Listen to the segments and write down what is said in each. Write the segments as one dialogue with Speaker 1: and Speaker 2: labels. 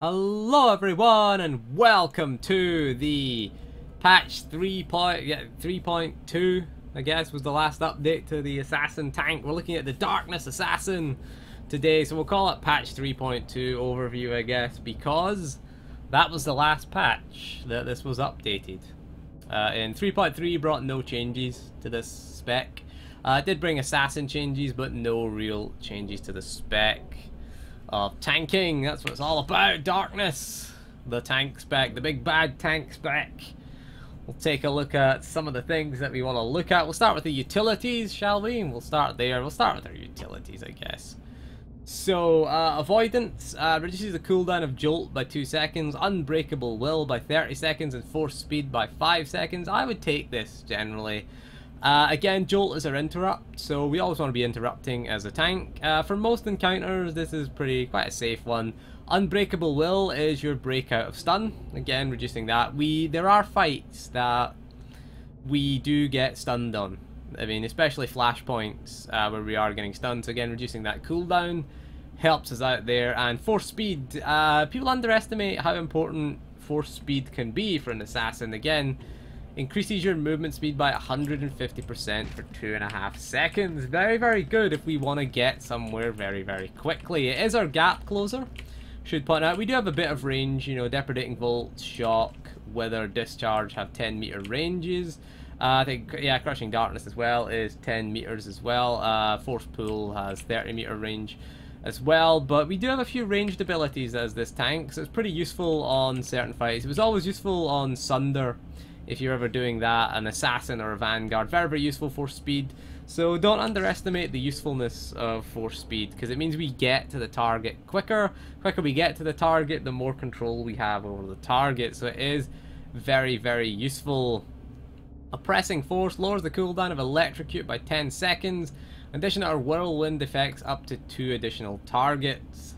Speaker 1: Hello everyone and welcome to the patch 3.2 I guess was the last update to the assassin tank. We're looking at the Darkness Assassin today, so we'll call it patch 3.2 overview I guess, because that was the last patch that this was updated. In 3.3 brought no changes to this spec. It did bring assassin changes but no real changes to the spec of tanking. That's what it's all about. Darkness, the tank spec, the big bad tank spec. We'll take a look at some of the things that we want to look at. We'll start with the utilities, shall we? And we'll start there. We'll start with our utilities, I guess. So, avoidance reduces the cooldown of Jolt by 2 seconds, Unbreakable Will by 30 seconds, and Force Speed by 5 seconds. I would take this generally. Again, Jolt is our interrupt, so we always want to be interrupting as a tank. For most encounters, this is quite a safe one. Unbreakable Will is your breakout of stun. Again, reducing that. There are fights that we do get stunned on. I mean, especially flashpoints where we are getting stunned. So again, reducing that cooldown helps us out there. And Force Speed, people underestimate how important Force Speed can be for an assassin. Again, increases your movement speed by 150% for 2.5 seconds. Very, very good if we want to get somewhere very, very quickly. It is our gap closer. Should point out, we do have a bit of range, you know, Depredating Volt, Shock, Wither, Discharge have 10-meter ranges. I think, yeah, Crushing Darkness as well is 10 meters as well. Force Pull has 30-meter range as well, but we do have a few ranged abilities as this tank, so it's pretty useful on certain fights. It was always useful on Sunder, if you're ever doing that, an Assassin or a Vanguard. Very, very useful for speed. So don't underestimate the usefulness of Force Speed, because it means we get to the target quicker. Quicker we get to the target, the more control we have over the target. So it is very, very useful. Oppressing Force lowers the cooldown of Electrocute by 10 seconds. In addition to our Whirlwind effects, up to 2 additional targets.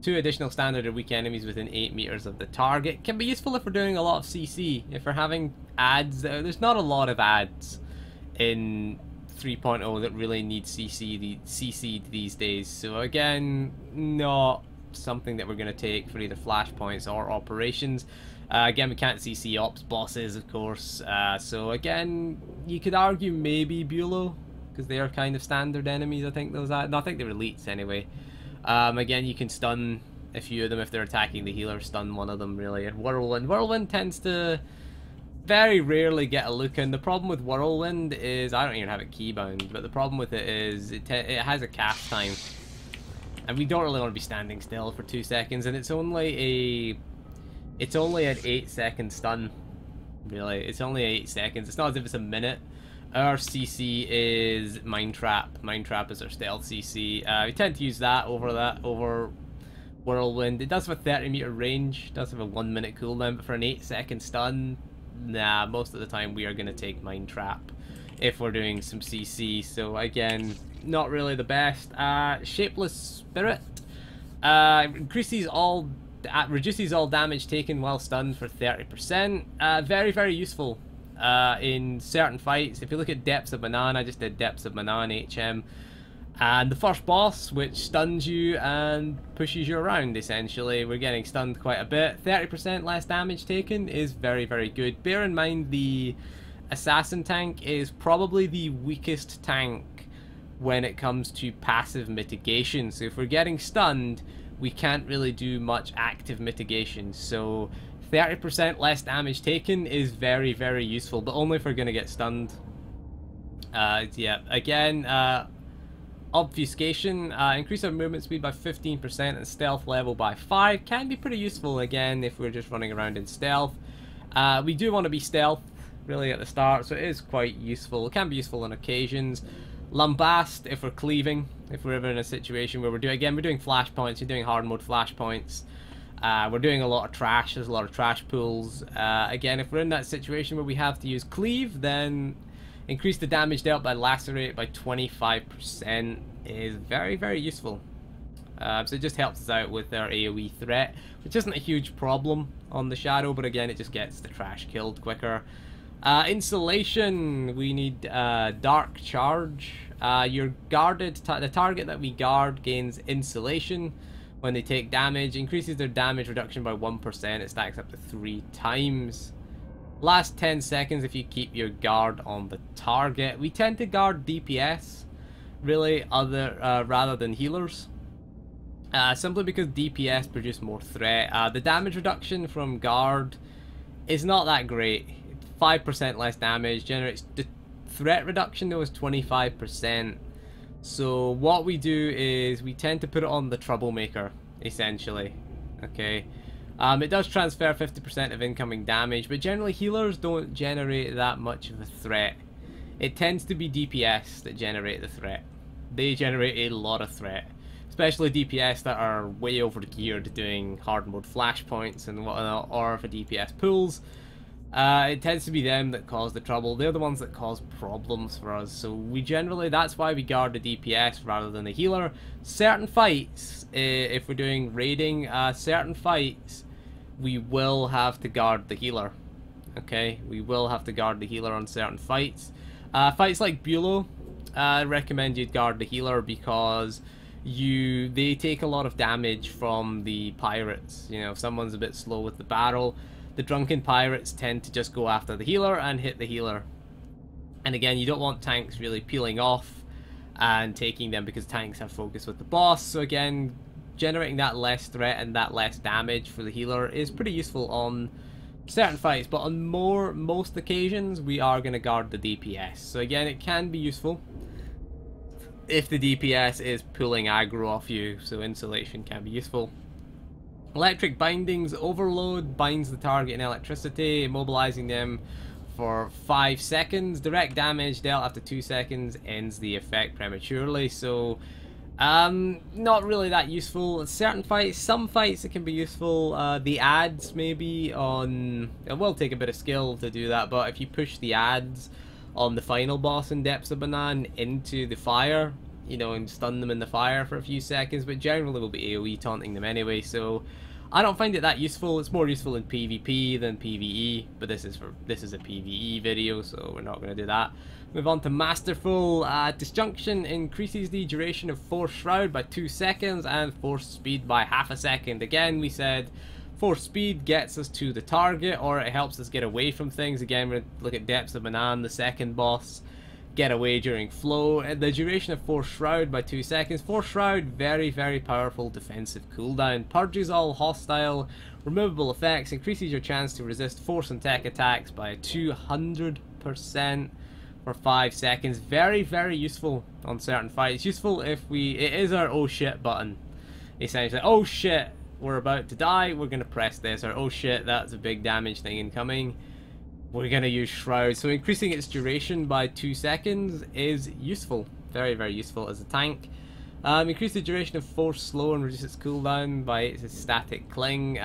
Speaker 1: 2 additional standard or weak enemies within 8 meters of the target. Can be useful if we're doing a lot of CC. If we're having ads, there's not a lot of ads in 3.0 that really need CC'd these days. So again, not something that we're going to take for either flashpoints or operations. Again, we can't CC ops bosses, of course. So again, you could argue maybe Bulow, because they are kind of standard enemies. I think those are. No, I think they're elites anyway. Again, you can stun a few of them if they're attacking the healer, stun one of them really. And Whirlwind tends to very rarely get a look in. The problem with Whirlwind is, I don't even have it keybound, but the problem with it is it has a cast time. And we don't really want to be standing still for 2 seconds, and it's only an 8-second stun, really. It's only 8 seconds. It's not as if it's a minute. Our CC is Mind Trap. Mind Trap is our stealth CC. We tend to use that over Whirlwind. It does have a 30-meter range. It does have a 1-minute cooldown, but for an 8-second stun, nah, most of the time we are going to take Mind Trap if we're doing some CC. So again, not really the best. Shapeless Spirit reduces all damage taken while stunned for 30%. Very, very useful in certain fights. If you look at Depths of Manan, I just did Depths of Manan HM, and the first boss, which stuns you and pushes you around, essentially. We're getting stunned quite a bit. 30% less damage taken is very, very good. Bear in mind, the Assassin tank is probably the weakest tank when it comes to passive mitigation. So if we're getting stunned, we can't really do much active mitigation. So 30% less damage taken is very, very useful, but only if we're going to get stunned. Yeah, again, Obfuscation, increase our movement speed by 15% and stealth level by 5. Can be pretty useful, again, if we're just running around in stealth. We do want to be stealth, really, at the start, so it is quite useful. It can be useful on occasions. Lambast, if we're cleaving, if we're ever in a situation where we're doing flashpoints, you're doing hard mode flashpoints. We're doing a lot of trash, there's a lot of trash pools. Again, if we're in that situation where we have to use cleave, then increase the damage dealt by lacerate by 25% is very, very useful. So it just helps us out with our AoE threat, which isn't a huge problem on the Shadow, but again, it just gets the trash killed quicker. Insulation, we need Dark Charge. The target that we guard gains insulation when they take damage. Increases their damage reduction by 1%. It stacks up to 3 times. Last 10 seconds if you keep your guard on the target. We tend to guard DPS, really, rather than healers. Simply because DPS produce more threat. The damage reduction from guard is not that great. 5% less damage generates. The threat reduction though is 25%. So what we do is we tend to put it on the troublemaker, essentially. Okay. It does transfer 50% of incoming damage, but generally healers don't generate that much of a threat. It tends to be DPS that generate the threat. They generate a lot of threat. Especially DPS that are way over geared doing hard mode flashpoints and whatnot, or for DPS pools. It tends to be them that cause the trouble. They're the ones that cause problems for us. So we generally, that's why we guard the DPS rather than the healer. Certain fights, if we're doing raiding, certain fights, we will have to guard the healer. Okay, we will have to guard the healer on certain fights. Fights like Bulow, I recommend you guard the healer because they take a lot of damage from the pirates. You know, if someone's a bit slow with the barrel, the drunken pirates tend to just go after the healer and hit the healer. And again, you don't want tanks really peeling off and taking them because tanks have focus with the boss. So again, generating that less threat and that less damage for the healer is pretty useful on certain fights, but on most occasions we are going to guard the DPS. So again, it can be useful if the DPS is pulling aggro off you, so insulation can be useful. Electric bindings. Overload binds the target in electricity, immobilizing them for 5 seconds. Direct damage dealt after 2 seconds ends the effect prematurely, so not really that useful. Certain fights, some fights it can be useful. The ads maybe on, it will take a bit of skill to do that, but if you push the ads on the final boss in Depths of Banan into the fire, you know, and stun them in the fire for a few seconds, but generally will be AoE taunting them anyway, so I don't find it that useful. It's more useful in PvP than PvE, but this is a PvE video, so we're not going to do that. Move on to Masterful Disjunction. Increases the duration of Force Shroud by 2 seconds and Force Speed by half a second. Again, we said Force Speed gets us to the target, or it helps us get away from things. Again, we're going to look at Depths of Banan, the second boss. Get away during flow. The duration of Force Shroud by 2 seconds. Force Shroud, very, very powerful defensive cooldown. Purges all hostile removable effects. Increases your chance to resist force and tech attacks by 200% for 5 seconds. Very, very useful on certain fights. Useful if it is our oh shit button. Essentially, oh shit, we're about to die, we're going to press this. Or oh shit, that's a big damage thing incoming, we're going to use Shroud. So increasing its duration by 2 seconds is useful. Very, very useful as a tank. Increase the duration of Force Slow and reduce its cooldown by its static cling.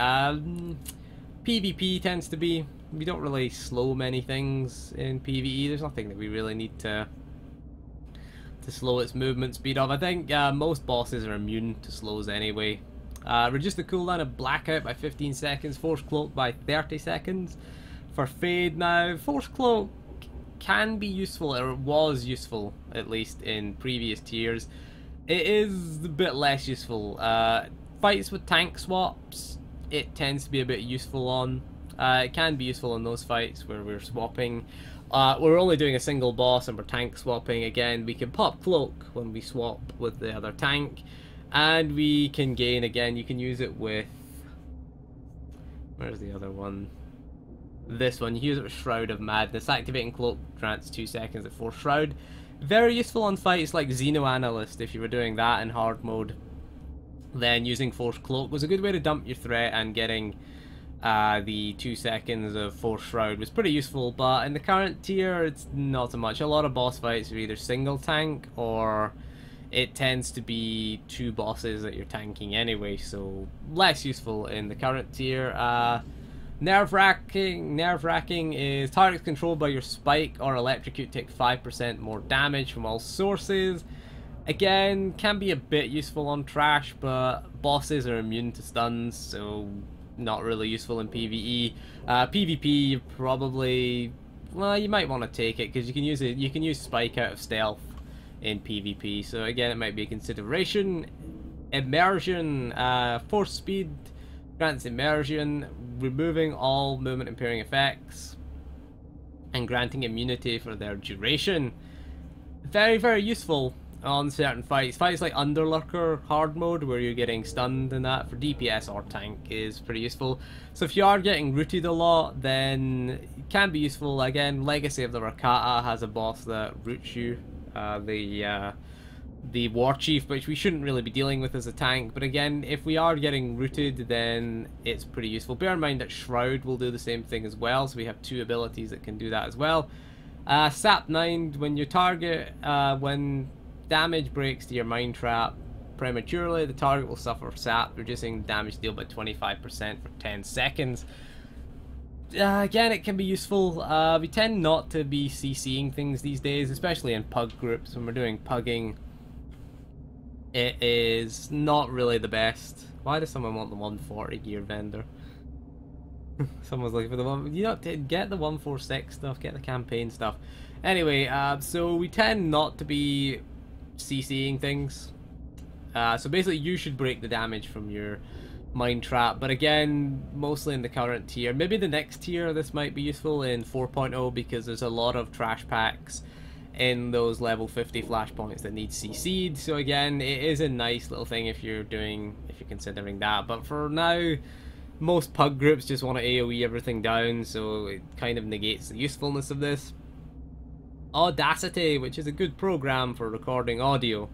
Speaker 1: PvP tends to be, we don't really slow many things in PvE. There's nothing that we really need to slow its movement speed of. I think most bosses are immune to slows anyway. Reduce the cooldown of Blackout by 15 seconds. Force Cloak by 30 seconds. For Fade now, Force Cloak can be useful, or it was useful at least in previous tiers. It is a bit less useful. Fights with tank swaps, it tends to be a bit useful on. It can be useful in those fights where we're swapping. We're only doing a single boss and we're tank swapping. Again, we can pop Cloak when we swap with the other tank, and we can gain, again, you can use it with, where's the other one? This one, you use it with Shroud of Madness. Activating Cloak grants 2 seconds at Force Shroud. Very useful on fights like Xenoanalyst. If you were doing that in hard mode, then using Force Cloak was a good way to dump your threat, and getting the 2 seconds of Force Shroud was pretty useful. But in the current tier, it's not so much. A lot of boss fights are either single tank, or it tends to be 2 bosses that you're tanking anyway, so less useful in the current tier. Nerve-wracking is targets controlled by your spike or electrocute take 5% more damage from all sources. Again, can be a bit useful on trash, but bosses are immune to stuns, so not really useful in PvE. PvP, probably, well, you might want to take it because you can use it. You can use spike out of stealth in PvP, so again, it might be a consideration. Immersion, force speed, grants immersion, removing all movement impairing effects, and granting immunity for their duration. Very, very useful on certain fights. Fights like Underlurker hard mode, where you're getting stunned and that, for DPS or tank, is pretty useful. So if you are getting rooted a lot, then it can be useful. Again, Legacy of the Rakata has a boss that roots you, the War Chief, which we shouldn't really be dealing with as a tank. But again, if we are getting rooted, then it's pretty useful. Bear in mind that Shroud will do the same thing as well, so we have two abilities that can do that as well. Sap 9, when you target, when damage breaks to your Mind Trap prematurely, the target will suffer sap, reducing damage deal by 25% for 10 seconds. Again, it can be useful. We tend not to be CCing things these days, especially in pug groups. When we're doing pugging, it is not really the best. Why does someone want the 140 gear vendor? Someone's looking for the one. You know, get the 146 stuff, get the campaign stuff. Anyway, so we tend not to be CCing things. So basically, you should break the damage from your Mind Trap. But again, mostly in the current tier. Maybe the next tier, this might be useful in 4.0, because there's a lot of trash packs in those level 50 flashpoints that need CC'd. So again, it is a nice little thing if you're considering that. But for now, most pug groups just want to AoE everything down, so it kind of negates the usefulness of this. Audacity, which is a good program for recording audio,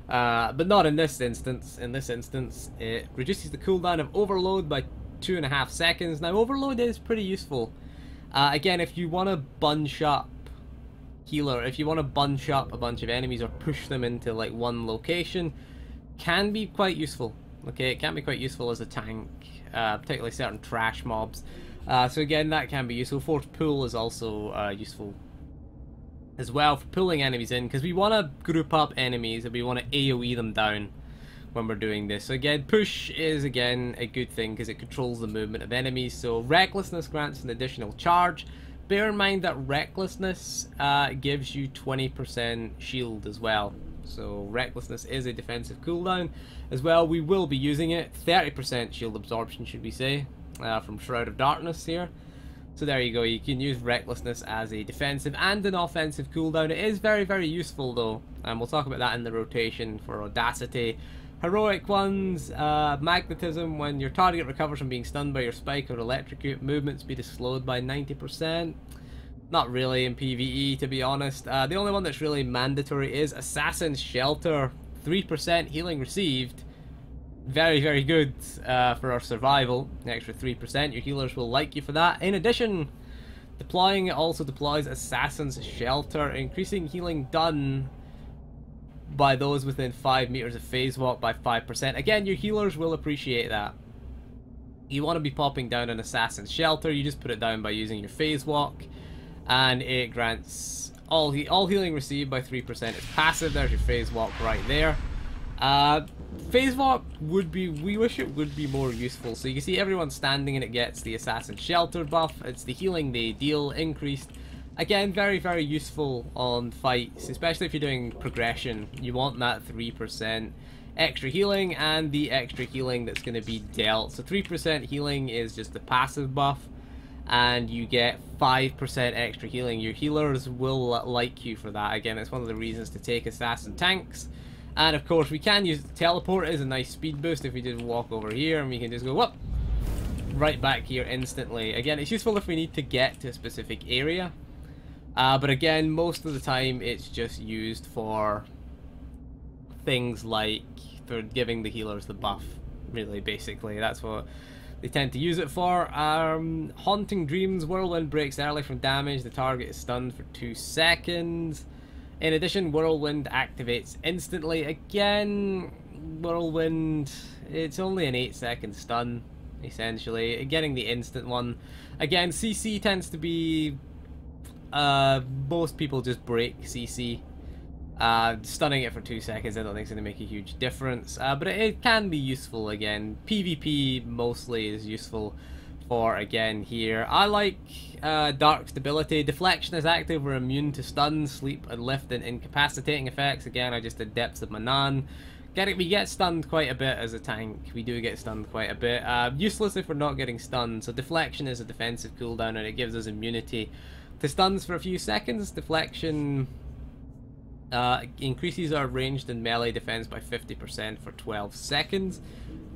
Speaker 1: but not in this instance. In this instance, it reduces the cooldown of Overload by 2.5 seconds. Now, Overload is pretty useful. Again, if you want to bunch up if you want to bunch up a bunch of enemies or push them into like one location, can be quite useful. Okay, it can be quite useful as a tank, particularly certain trash mobs. So again, that can be useful. Force Pull is also useful as well for pulling enemies in, because we want to group up enemies and we want to AoE them down when we're doing this. So again, Push is again a good thing because it controls the movement of enemies. So Recklessness grants an additional charge. Bear in mind that Recklessness gives you 20% shield as well. So Recklessness is a defensive cooldown as well. We will be using it. 30% shield absorption, should we say, from Shroud of Darkness here. So there you go. You can use Recklessness as a defensive and an offensive cooldown. It is very, very useful though, and we'll talk about that in the rotation for Audacity. Heroic ones, Magnetism. When your target recovers from being stunned by your spike or electrocute, movement speed is slowed by 90%. Not really in PvE, to be honest. The only one that's really mandatory is Assassin's Shelter. 3% healing received. Very, very good for our survival. An extra 3%. Your healers will like you for that. In addition, deploying it also deploys Assassin's Shelter, increasing healing done by those within 5 meters of phase walk by 5%. Again, your healers will appreciate that. You want to be popping down an Assassin's Shelter, you just put it down by using your phase walk, and it grants all healing received by 3%. It's passive. There's your phase walk right there. Phase walk would be, we wish it would be more useful. So you can see everyone standing and it gets the Assassin's Shelter buff. It's the healing they deal increased. Again, very, very useful on fights, especially if you're doing progression. You want that 3% extra healing and the extra healing that's going to be dealt. So 3% healing is just the passive buff, and you get 5% extra healing. Your healers will like you for that. Again, it's one of the reasons to take assassin tanks. And of course, we can use teleport as a nice speed boost if we just walk over here and we can just go whoop, right back here instantly. Again, it's useful if we need to get to a specific area. But again, most of the time it's just used for things like for giving the healers the buff, really, basically. That's what they tend to use it for. Haunting Dreams. Whirlwind breaks early from damage. The target is stunned for 2 seconds. In addition, Whirlwind activates instantly. Again, Whirlwind, it's only an 8-second stun, essentially. Getting the instant one. Again, CC tends to be... most people just break CC. Stunning it for 2 seconds I don't think it's going to make a huge difference, but it can be useful. Again, PvP mostly is useful for, again, here. I like Dark Stability. Deflection is active. We're immune to stun, sleep, and lift and incapacitating effects. Again, I just did Depths of Manan. We get stunned quite a bit as a tank. We do get stunned quite a bit. Useless if we're not getting stunned. So deflection is a defensive cooldown and it gives us immunity to stuns for a few seconds. Deflection increases our ranged and melee defense by 50% for 12 seconds.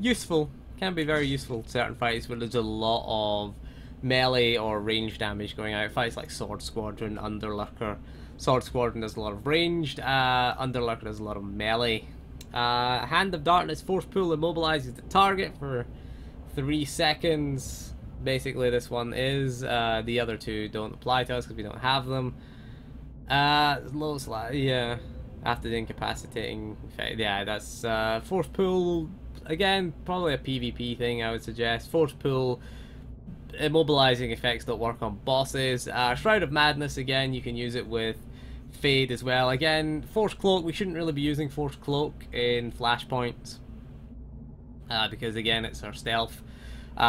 Speaker 1: Useful. Can be very useful in certain fights where there's a lot of melee or range damage going out. Fights like Sword Squadron, Underlurker. Sword Squadron does a lot of ranged, Underlurker does a lot of melee. Hand of Darkness, Force Pull immobilizes the target for 3 seconds. Basically this one is, the other two don't apply to us because we don't have them. Low slide, yeah, after the incapacitating effect, yeah, that's, Force Pull, again, probably a PvP thing I would suggest. Force Pull, immobilizing effects don't work on bosses. Shroud of Madness, again, you can use it with Fade as well. Again, Force Cloak, we shouldn't really be using Force Cloak in Flashpoints, because again, it's our stealth.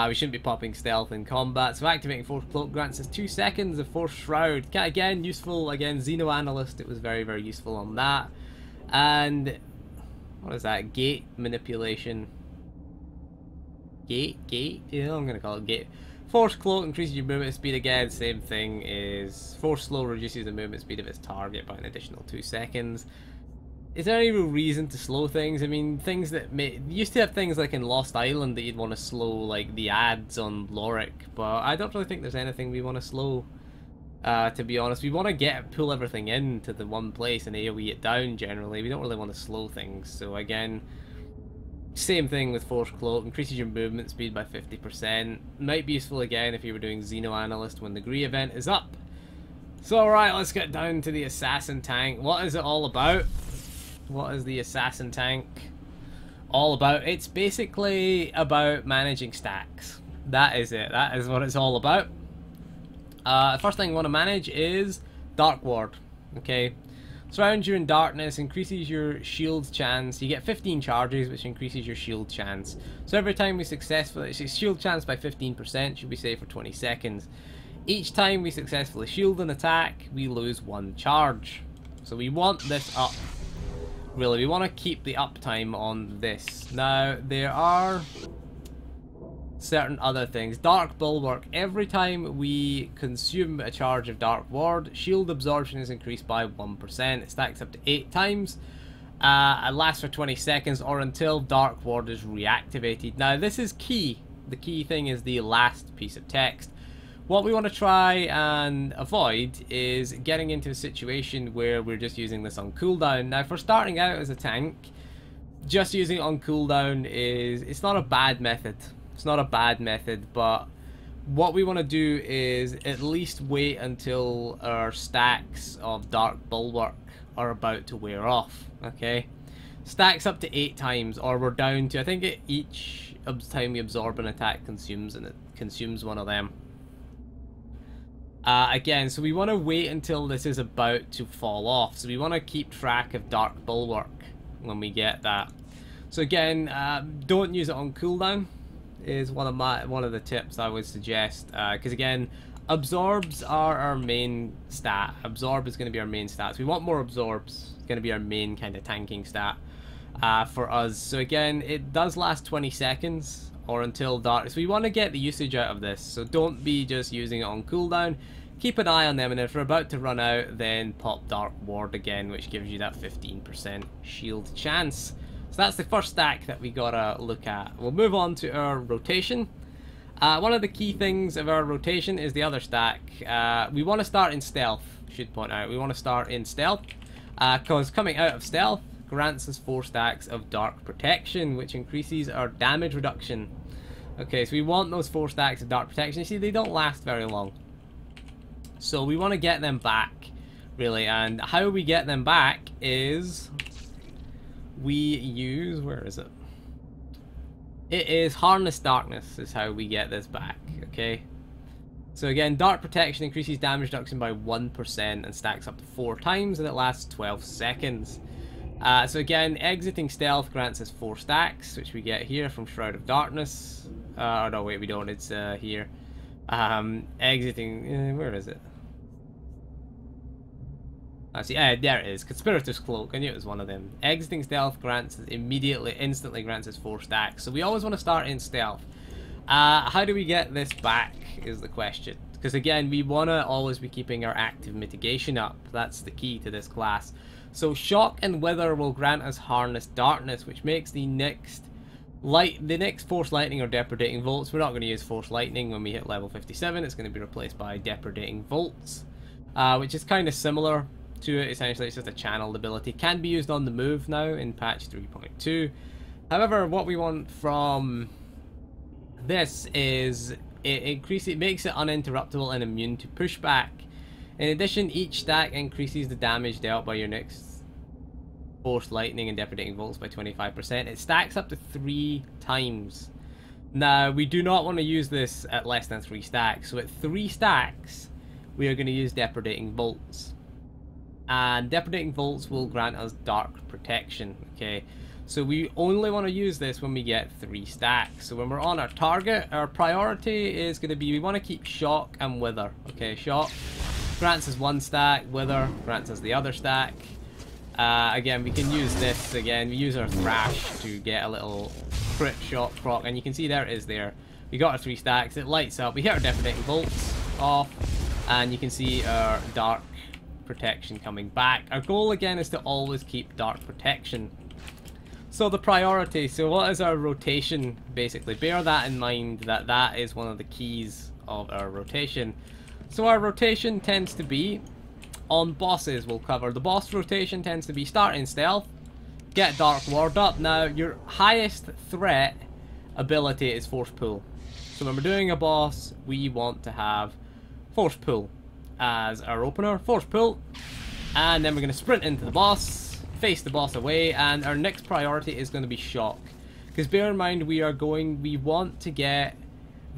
Speaker 1: We shouldn't be popping stealth in combat. So activating Force Cloak grants us 2 seconds of Force Shroud. Again, useful. Again, Xeno Analyst, it was very, very useful on that. And what is that? Gate manipulation. Gate? Yeah, I'm gonna call it gate. Force Cloak increases your movement speed. Again, same thing is Force Slow reduces the movement speed of its target by an additional 2 seconds. Is there any real reason to slow things? I mean, things that used to have things like in Lost Island that you'd want to slow, like the ads on Loric, but I don't really think there's anything we want to slow. To be honest, we want to pull everything into the one place and AoE it down generally. We don't really want to slow things. So again, same thing with Force Cloak, increases your movement speed by 50%. Might be useful again if you were doing Xeno Analyst when the Gree event is up. So alright, let's get down to the Assassin tank. What is it all about? What is the Assassin tank all about? It's basically about managing stacks. That is it. That is what it's all about. First thing you want to manage is Dark Ward. Okay. Surrounds you in darkness, increases your shield chance. You get 15 charges, which increases your shield chance. So every time we successfully... shield chance by 15%, should be safe for 20 seconds. Each time we successfully shield an attack, we lose 1 charge. So we want this up. Really, we want to keep the uptime on this. Now, there are certain other things. Dark Bulwark. Every time we consume a charge of Dark Ward, shield absorption is increased by 1%. It stacks up to 8 times. It lasts for 20 seconds or until Dark Ward is reactivated. Now, this is key. The key thing is the last piece of text. What we want to try and avoid is getting into a situation where we're just using this on cooldown. Now, for starting out as a tank, just using it on cooldown it's not a bad method. It's not a bad method, but what we want to do is at least wait until our stacks of Dark Bulwark are about to wear off, okay? Stacks up to 8 times, or we're down to, I think each time we absorb an attack consumes one of them. Again, so we want to wait until this is about to fall off. So we want to keep track of Dark Bulwark when we get that. So again, don't use it on cooldown is one of the tips I would suggest. Because again, absorbs are our main stat. Absorb is going to be our main stat. So we want more absorbs. It's going to be our main kind of tanking stat for us. So again, it does last 20 seconds. Or until dark. So we want to get the usage out of this. So don't be just using it on cooldown. Keep an eye on them, and if they're about to run out, then pop Dark Ward again, which gives you that 15% shield chance. So that's the first stack that we gotta look at. We'll move on to our rotation. One of the key things of our rotation is the other stack. We want to start in stealth. Should point out we want to start in stealth because coming out of stealth grants us 4 stacks of Dark Protection, which increases our damage reduction. Okay, so we want those 4 stacks of Dark Protection. You see, they don't last very long. So we want to get them back, really. And how we get them back is we use... where is it? It is Harness Darkness is how we get this back, okay? So again, Dark Protection increases damage reduction by 1% and stacks up to 4 times, and it lasts 12 seconds. So again, exiting stealth grants us 4 stacks, which we get here from Shroud of Darkness. Oh no, wait, we don't. It's here. Exiting. Where is it? See, there it is. Conspirator's Cloak. I knew it was one of them. Exiting stealth grants instantly grants us 4 stacks. So we always want to start in stealth. How do we get this back is the question. Because again, we want to always be keeping our active mitigation up. That's the key to this class. So Shock and Wither will grant us Harness Darkness, which makes the next Force Lightning or Depredating Volts. We're not going to use Force Lightning when we hit level 57. It's going to be replaced by Depredating Volts, which is kind of similar to it. Essentially, it's just a channeled ability. Can be used on the move now in patch 3.2. However, what we want from this is it makes it uninterruptible and immune to pushback. In addition, each stack increases the damage dealt by your next Force Lightning and Depredating Volts by 25%. It stacks up to 3 times. Now, we do not want to use this at less than 3 stacks. So at 3 stacks, we are going to use Depredating Volts. And Depredating Volts will grant us Dark Protection. Okay, so we only want to use this when we get 3 stacks. So when we're on our target, our priority is going to be, we want to keep Shock and Wither. Okay, Shock grants us 1 stack, Wither grants us the other stack. Again, we can use this again. We use our Thrash to get a little crit shot proc, and you can see there it is there. We got our 3 stacks, it lights up. We hit our Depredating Volts off, and you can see our Dark Protection coming back. Our goal again is to always keep Dark Protection. So the priority, so what is our rotation basically? Bear that in mind, that that is one of the keys of our rotation. So our rotation tends to be on bosses. We'll cover the boss rotation tends to be start in stealth, get Dark Ward up. Now your highest threat ability is Force Pull. So when we're doing a boss, we want to have Force Pull as our opener, Force Pull, and then we're going to sprint into the boss, face the boss away, and our next priority is going to be Shock. Because bear in mind, we want to get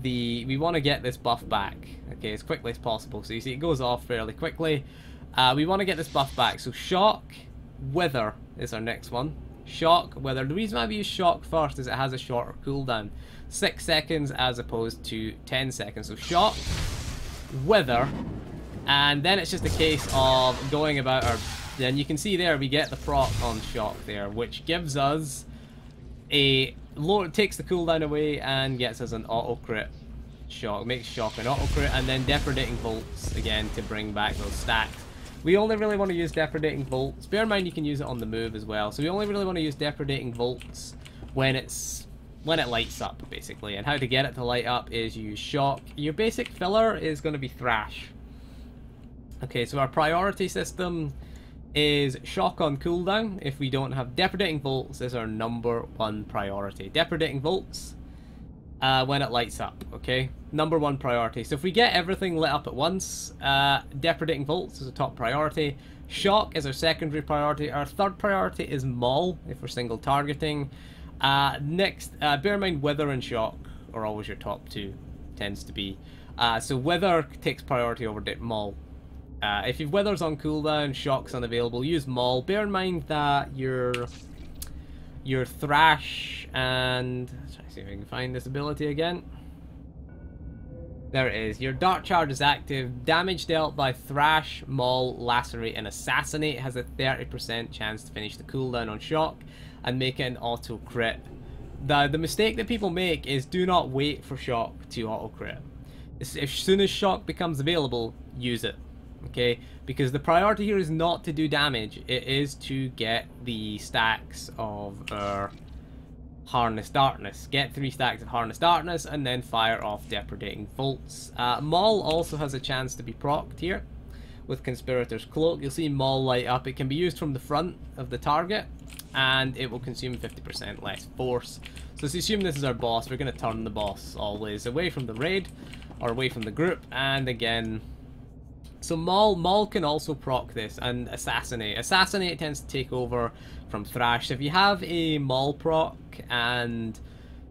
Speaker 1: this buff back, okay, as quickly as possible. So you see it goes off fairly quickly. We want to get this buff back, so Shock, Wither is our next one. Shock, Wither. The reason why we use Shock first is it has a shorter cooldown, 6 seconds as opposed to 10 seconds. So Shock, Wither, and then it's just a case of going about our... Then you can see there we get the proc on Shock there, which gives us a low, takes the cooldown away and gets us an auto crit. Shock makes Shock an auto crit, and then Depredating Volts again to bring back those stacks. We only really want to use Depredating Volts. Bear in mind you can use it on the move as well. So we only really want to use Depredating Volts when it lights up, basically. And how to get it to light up is you use Shock. Your basic filler is going to be Thrash. Okay, so our priority system is Shock on cooldown. If we don't have Depredating Volts, is our #1 priority. Depredating Volts when it lights up, okay? #1 priority. So if we get everything lit up at once, Depredating Volts is a top priority. Shock is our secondary priority. Our third priority is Maul, if we're single targeting. Next, bear in mind Wither and Shock are always your top 2, tends to be. So Wither takes priority over Maul. If you've Wither's on cooldown, Shock's unavailable, use Maul. Bear in mind that your Thrash and... Let's try to see if I can find this ability again. There it is. Your Dark Charge is active. Damage dealt by Thrash, Maul, Lacerate, and Assassinate has a 30% chance to finish the cooldown on Shock and make it an auto crit. The mistake that people make is do not wait for Shock to auto crit. As soon as Shock becomes available, use it. Okay, because the priority here is not to do damage, it is to get the stacks of our Harness Darkness. Get 3 stacks of Harness Darkness and then fire off Depredating Volts. Maul also has a chance to be procced here with Conspirator's Cloak. You'll see Maul light up. It can be used from the front of the target and it will consume 50% less force. So let's assume this is our boss. We're going to turn the boss always away from the raid or away from the group, and again... So Maul can also proc this, and Assassinate. Assassinate tends to take over from Thrash. So if you have a Maul proc and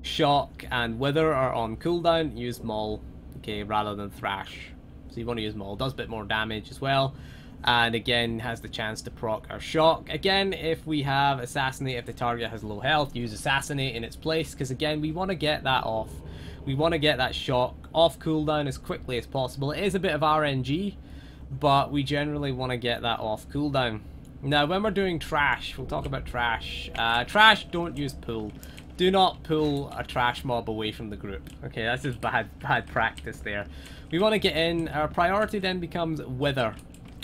Speaker 1: Shock and Wither are on cooldown, use Maul, okay, rather than Thrash. So you want to use Maul, does a bit more damage as well. And again, has the chance to proc our Shock. Again, if we have Assassinate, if the target has low health, use Assassinate in its place, because again, we want to get that off. We want to get that Shock off cooldown as quickly as possible. It is a bit of RNG, but we generally want to get that off cooldown. Now, when we're doing trash, we'll talk about trash. Trash, don't use pull. Do not pull a trash mob away from the group. Okay, that's just bad practice there. We want to get in. Our priority then becomes Wither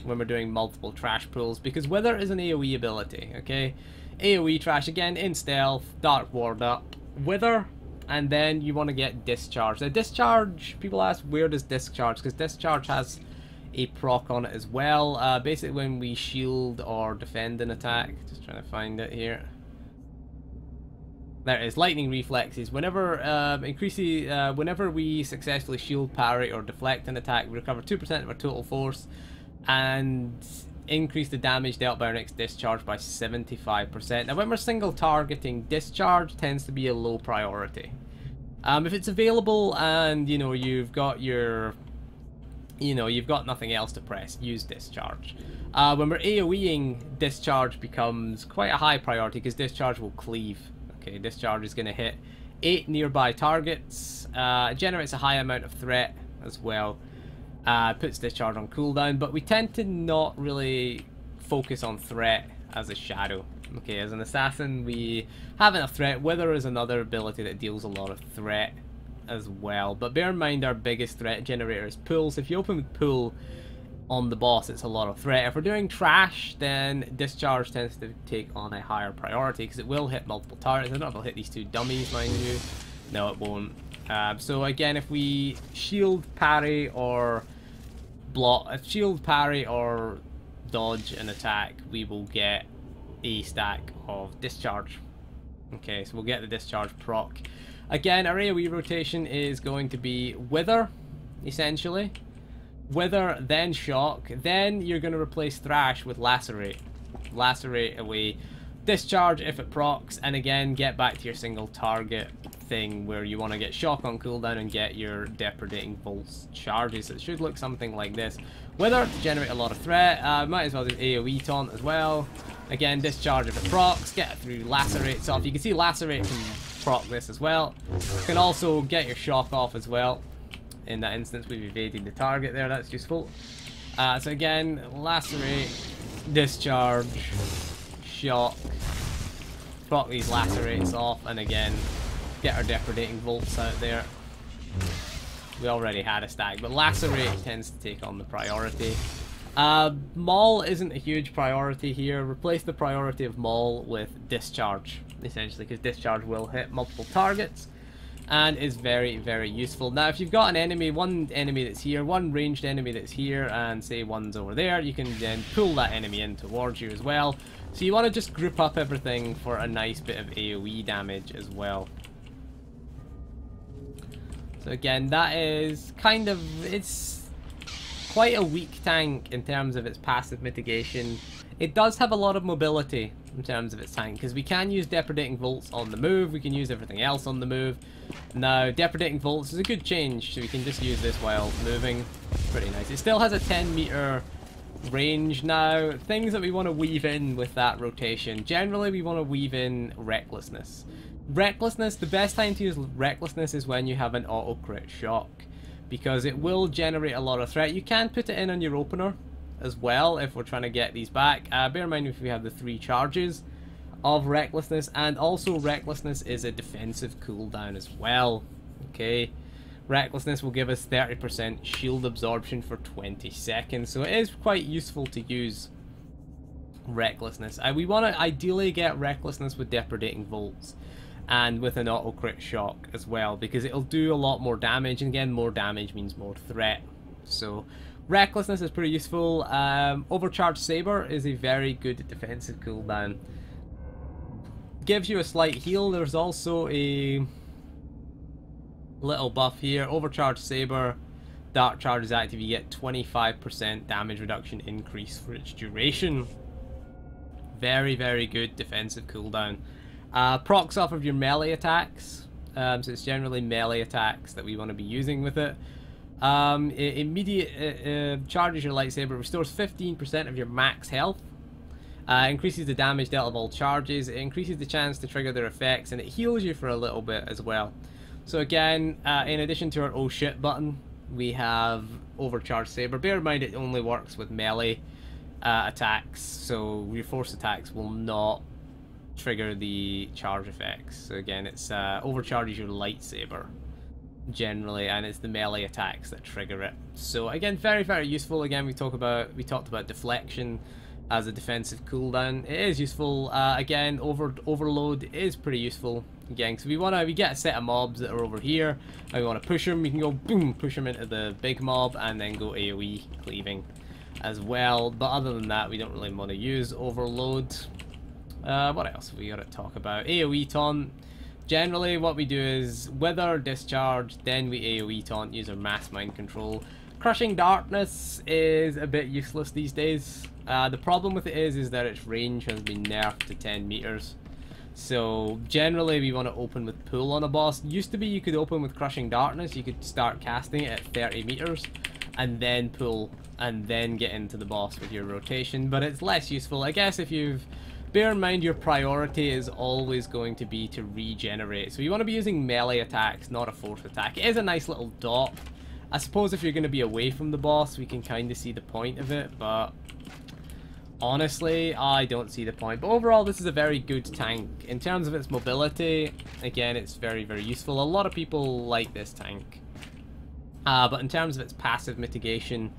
Speaker 1: when we're doing multiple trash pulls, because Wither is an AoE ability, okay? AoE trash, again, in stealth, Dark Ward up, Wither, and then you want to get Discharge. Now, Discharge, people ask, where does Discharge? Because Discharge has a proc on it as well. Basically, when we shield or defend an attack, just trying to find it here. There it is, Lightning Reflexes. Whenever whenever we successfully shield, parry, or deflect an attack, we recover 2% of our total force and increase the damage dealt by our next discharge by 75%. Now, when we're single targeting, discharge tends to be a low priority. If it's available and you've got nothing else to press, use discharge. When we're AoEing, discharge becomes quite a high priority because discharge will cleave. Okay, discharge is going to hit 8 nearby targets, generates a high amount of threat as well, puts discharge on cooldown, but we tend to not really focus on threat as a shadow. Okay, as an assassin we have enough threat. Wither is another ability that deals a lot of threat as well, but bear in mind our biggest threat generator is pull, so if you open with pull on the boss, it's a lot of threat. If we're doing trash, then discharge tends to take on a higher priority because it will hit multiple targets. I don't know if it'll hit these two dummies, mind you. No, it won't. So again, if we shield, parry, or dodge an attack, we will get a stack of discharge. Okay, so we'll get the discharge proc. Again, our AoE rotation is going to be Wither, essentially. Wither, then Shock, then you're going to replace Thrash with Lacerate. Lacerate away. Discharge if it procs, and again, get back to your single target thing where you want to get Shock on cooldown and get your Depredating Bolts charges. It should look something like this. Wither to generate a lot of threat. Might as well do AoE taunt as well. Again, Discharge if it procs, get it through Lacerate. So if you can see, Lacerate can proc this as well. You can also get your Shock off as well. In that instance, we've evaded the target there, that's useful. So again, Lacerate, Discharge, Shock, proc these Lacerates off, and again, get our Depredating Bolts out there. We already had a stack, but Lacerate tends to take on the priority. Maul isn't a huge priority here. Replace the priority of Maul with Discharge, essentially, because Discharge will hit multiple targets and is very, very useful. Now, if you've got an enemy, one enemy that's here, one ranged enemy that's here, and say one's over there, you can then pull that enemy in towards you as well. So you want to just group up everything for a nice bit of AoE damage as well. So again, that is kind of, it's quite a weak tank in terms of its passive mitigation. It does have a lot of mobility in terms of its tank, because we can use Depredating Bolts on the move, we can use everything else on the move. Now, Depredating Bolts is a good change, so we can just use this while moving. Pretty nice. It still has a 10-meter range now. Things that we want to weave in with that rotation. Generally, we want to weave in Recklessness. Recklessness, the best time to use Recklessness is when you have an auto-crit shock, because it will generate a lot of threat. You can put it in on your opener as well if we're trying to get these back. Bear in mind if we have the 3 charges of Recklessness, and also Recklessness is a defensive cooldown as well. Okay, Recklessness will give us 30% shield absorption for 20 seconds, so it is quite useful to use Recklessness. We want to ideally get Recklessness with Depredating Bolts and with an auto crit shock as well, because it'll do a lot more damage, and again, more damage means more threat. So Recklessness is pretty useful. Overcharged Saber is a very good defensive cooldown. Gives you a slight heal. There's also a little buff here. Overcharged Saber, Dark Charge is active. You get 25% damage reduction increase for its duration. Very, very good defensive cooldown. Procs off of your melee attacks. So it's generally melee attacks that we want to be using with it. Immediate charges your lightsaber, restores 15% of your max health, increases the damage dealt of all charges, it increases the chance to trigger their effects, and it heals you for a little bit as well. So again, in addition to our oh shit button, we have Overcharged Saber. Bear in mind it only works with melee attacks, so your force attacks will not trigger the charge effects. So again, it's overcharges your lightsaber generally, and it's the melee attacks that trigger it. So again, very, very useful. Again, we talked about deflection as a defensive cooldown. It is useful. Again, overload is pretty useful. Again, so we get a set of mobs that are over here, and we want to push them. We can go boom, push them into the big mob, and then go AOE cleaving as well. But other than that, we don't really want to use overload. What else have we got to talk about? AOE taunt. Generally, what we do is wither, discharge, then we AOE taunt, use our mass mind control. Crushing Darkness is a bit useless these days. The problem with it is that its range has been nerfed to 10 meters. So generally we want to open with pull on a boss. Used to be you could open with Crushing Darkness, you could start casting it at 30 meters and then pull and then get into the boss with your rotation, but it's less useful. I guess if you've... Bear in mind your priority is always going to be to regenerate. So you want to be using melee attacks, not a force attack. It is a nice little dot. I suppose if you're going to be away from the boss, we can kind of see the point of it, but honestly, I don't see the point. But overall, this is a very good tank. In terms of its mobility, again, it's very, very useful. A lot of people like this tank. But in terms of its passive mitigation,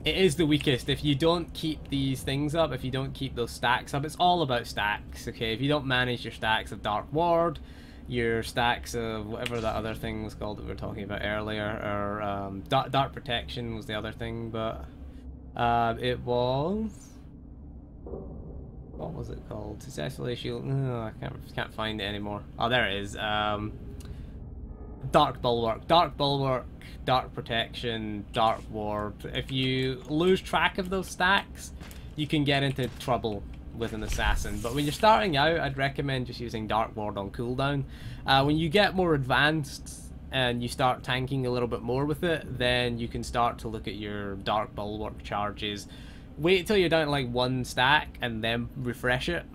Speaker 1: it is the weakest. If you don't keep these things up, if you don't keep those stacks up, it's all about stacks, okay? If you don't manage your stacks of Dark Ward, your stacks of whatever that other thing was called that we were talking about earlier, or Dark Protection was the other thing, but it was... What was it called? Successfully shield... No, I can't find it anymore. Oh, there it is. Dark Bulwark. Dark Bulwark, Dark Protection, Dark Ward. If you lose track of those stacks, you can get into trouble with an assassin. But when you're starting out, I'd recommend just using Dark Ward on cooldown. When you get more advanced and you start tanking a little bit more with it, then you can start to look at your Dark Bulwark charges. Wait until you're down to like one stack and then refresh it.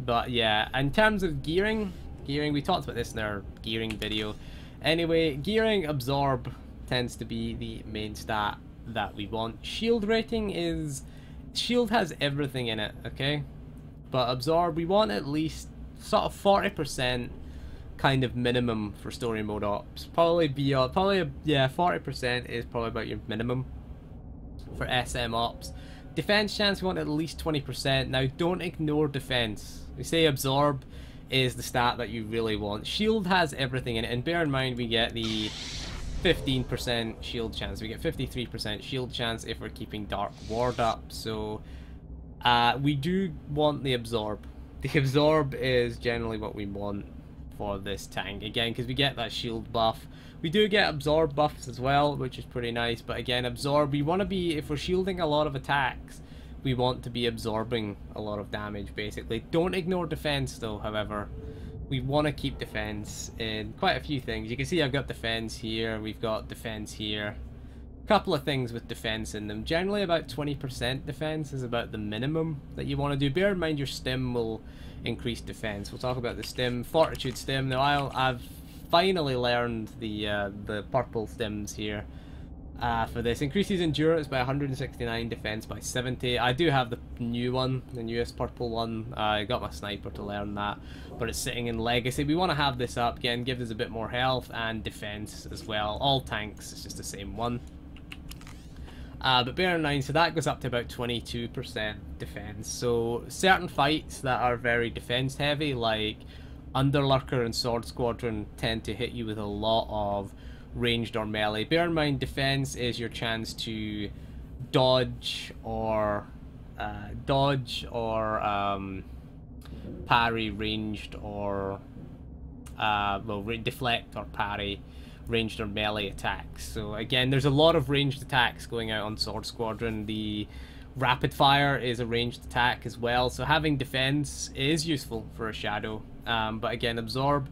Speaker 1: But yeah, in terms of gearing, we talked about this in our gearing video. Anyway, gearing, absorb tends to be the main stat that we want. Shield rating is... Shield has everything in it, okay? But absorb, we want at least sort of 40% kind of minimum for story mode ops. Yeah, 40% is probably about your minimum for SM ops. Defense chance, we want at least 20%. Now, don't ignore defense. We say absorb is the stat that you really want. Shield has everything in it, and bear in mind we get the 15% shield chance. We get 53% shield chance if we're keeping Dark Ward up, so we do want the absorb. The absorb is generally what we want for this tank, again, because we get that shield buff. We do get absorb buffs as well, which is pretty nice, but again, absorb, we want to be, if we're shielding a lot of attacks, we want to be absorbing a lot of damage, basically. Don't ignore defense, though, however. We want to keep defense in quite a few things. You can see I've got defense here, we've got defense here. A couple of things with defense in them. Generally, about 20% defense is about the minimum that you want to do. Bear in mind your stim will increase defense. We'll talk about the stim. Fortitude stim. Now, I've finally learned the purple stims here. For this, increases endurance by 169, defense by 70. I do have the new one, the newest purple one. I got my sniper to learn that, but it's sitting in legacy. We want to have this up again, gives us a bit more health and defense as well. All tanks, it's just the same one. But bear in mind, so that goes up to about 22% defense. So certain fights that are very defense heavy, like Underlurker and Sword Squadron, tend to hit you with a lot of ranged or melee. Bear in mind, defense is your chance to dodge or parry ranged or deflect or parry ranged or melee attacks. So again, there's a lot of ranged attacks going out on Sword Squadron. The rapid fire is a ranged attack as well, so having defense is useful for a shadow. But again, absorb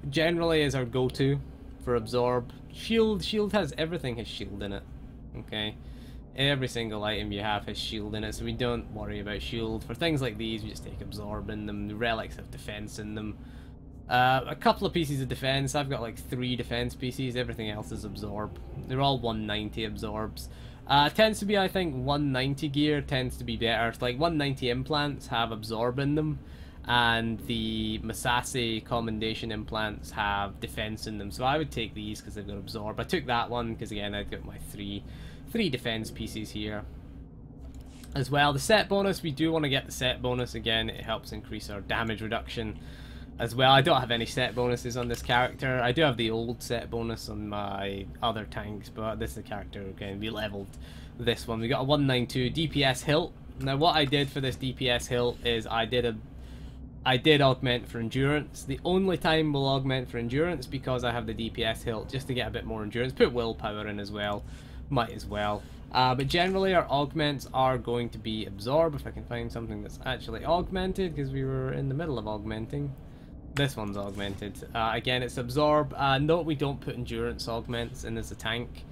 Speaker 1: generally is our go-to for absorb. Shield has everything, has shield in it, okay? Every single item you have has shield in it, so we don't worry about shield. For things like these, we just take absorb in them. The relics have defense in them. A couple of pieces of defense. I've got like 3 defense pieces. Everything else is absorb. They're all 190 absorbs. Tends to be, I think, 190 gear tends to be better. Like 190 implants have absorb in them, and the Masashi commendation implants have defense in them. So I would take these because they've got absorb. I took that one because again I've got my three defense pieces here. As well, the set bonus, we do want to get the set bonus. Again, it helps increase our damage reduction as well. I don't have any set bonuses on this character. I do have the old set bonus on my other tanks, but this is the character, again, we leveled this one. We got a 192 DPS hilt. Now what I did for this DPS hilt is I did augment for endurance. The only time we'll augment for endurance because I have the DPS hilt, just to get a bit more endurance. Put willpower in as well, might as well. But generally our augments are going to be absorb, if I can find something that's actually augmented, because we were in the middle of augmenting. This one's augmented. Again, it's absorb. Note we don't put endurance augments in as a tank.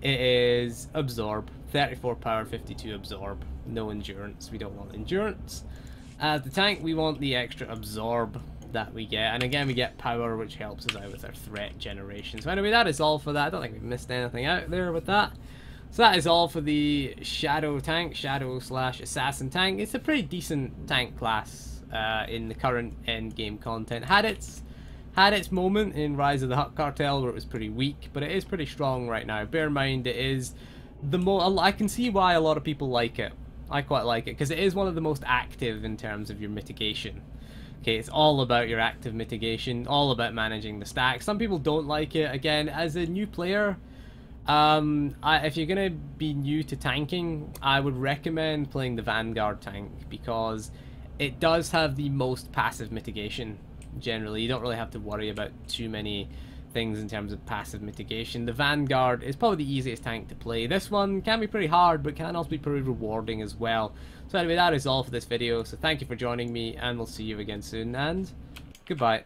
Speaker 1: It is absorb. 34 power, 52 absorb. No endurance. We don't want endurance. As the tank, we want the extra absorb that we get. And again, we get power, which helps us out with our threat generation. So anyway, that is all for that. I don't think we've missed anything out there with that. So that is all for the Shadow tank, Shadow/Assassin tank. It's a pretty decent tank class. In the current end game content, had its moment in Rise of the Hutt Cartel where it was pretty weak, but it is pretty strong right now. Bear in mind, it is I can see why a lot of people like it. I quite like it because it is one of the most active in terms of your mitigation. Okay, it's all about your active mitigation, all about managing the stack. Some people don't like it. Again, as a new player, if you're gonna be new to tanking, I would recommend playing the Vanguard tank because it does have the most passive mitigation. Generally, you don't really have to worry about too many things in terms of passive mitigation. The Vanguard is probably the easiest tank to play. This one can be pretty hard, but can also be pretty rewarding as well. So anyway, that is all for this video. So thank you for joining me, and we'll see you again soon, and goodbye.